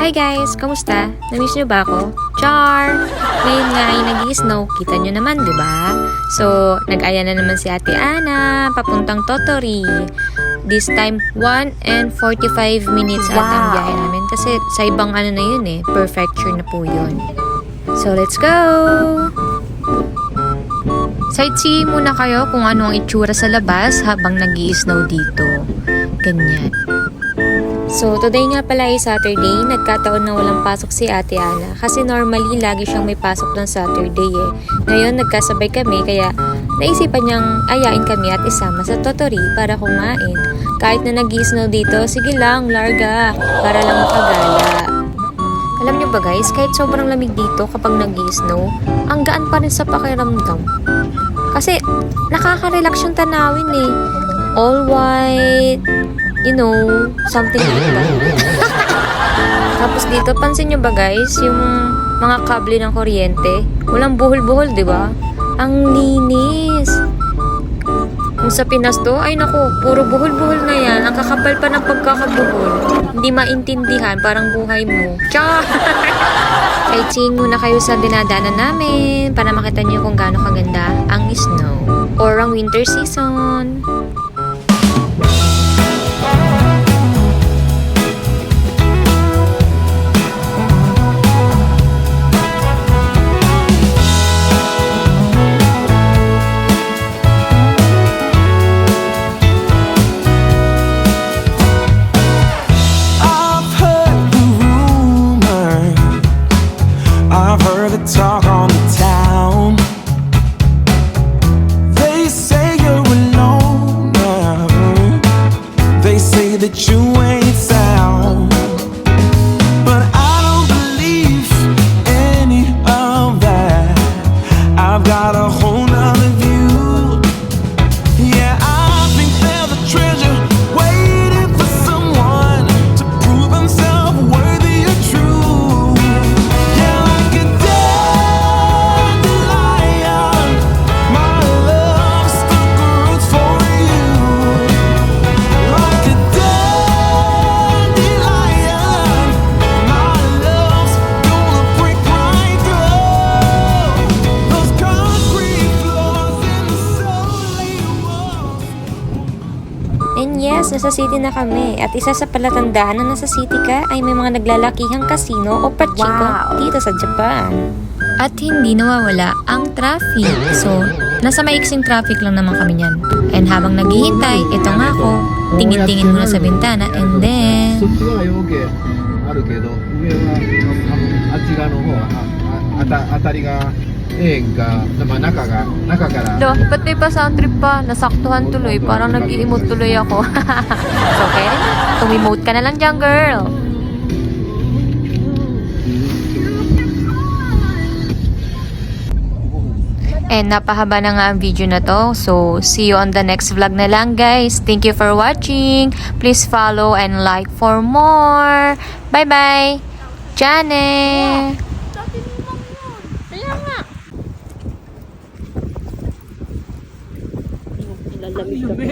Hi guys! Kamusta? Namiss nyo ba ako? Char! Ngayon nga ay nag-i-snow. Kita nyo naman, di ba? So, nag-aya na naman si Ate Ana, papuntang Tottori. This time, 1 and 45 minutes at ang biyahe namin. Kasi sa ibang ano na yun eh, prefecture na po yun. So, let's go! Sightseeing muna kayo kung ano ang itsura sa labas habang nag-i-snow dito. Ganyan. So, today nga pala ay Saturday. Nagkataon na walang pasok si Ate Ana. Kasi normally, lagi siyang may pasok ng Saturday eh. Ngayon, nagkasabay kami kaya naisipan niyang ayain kami at isama sa Tottori para kumain. Kahit na nag-i-snow dito, sige lang, larga, para lang makagala. Alam niyo ba guys, kahit sobrang lamig dito kapag nag-i-snow, ang gaan pa rin sa pakiramdam. Kasi, nakaka-relax yung tanawin eh. All white, you know, something like that. Tapos dito, pansin nyo ba guys, yung mga kable ng kuryente, walang buhol-buhol, di ba? Ang linis. Kung sa Pinas to, ay naku, puro buhol-buhol na yan. Ang kakapal pa ng pagkakabuhol. Hindi maintindihan, parang buhay mo. Char! Sightseeing muna kayo sa dinadaanan namin para makita niyo kung gaano kaganda ang snow or ang winter season. I've heard the talk on the town. They say you're alone now. They say that you ain't sound. But I don't believe any of that. I've got a whole nother view. Yeah, I think there's a treasure waiting for someone to prove himself worthy or true. And yes, nasa city na kami. At isa sa palatandaan na nasa city ka ay may mga naglalakihang casino o pachinko dito sa Japan. At hindi nawawala ang traffic. So, nasa maiksing traffic lang naman kami niyan. And habang naghihintay, ito nga ako, tingin-tingin muna sa bintana and then... そっち側はよけあるけど上はあっち側の方は当たりがええんか、まあ、中から Do, ba't may pasang trip pa? Nasaktuhan tuloy. Parang nag-i-emote tuloy ako. So, okay rin. Tumimote ka na lang dyan, girl. And napahaba na nga ang video na to. So, see you on the next vlog na lang, guys. Thank you for watching. Please follow and like for more. Bye-bye. Jane! Lalamig kami.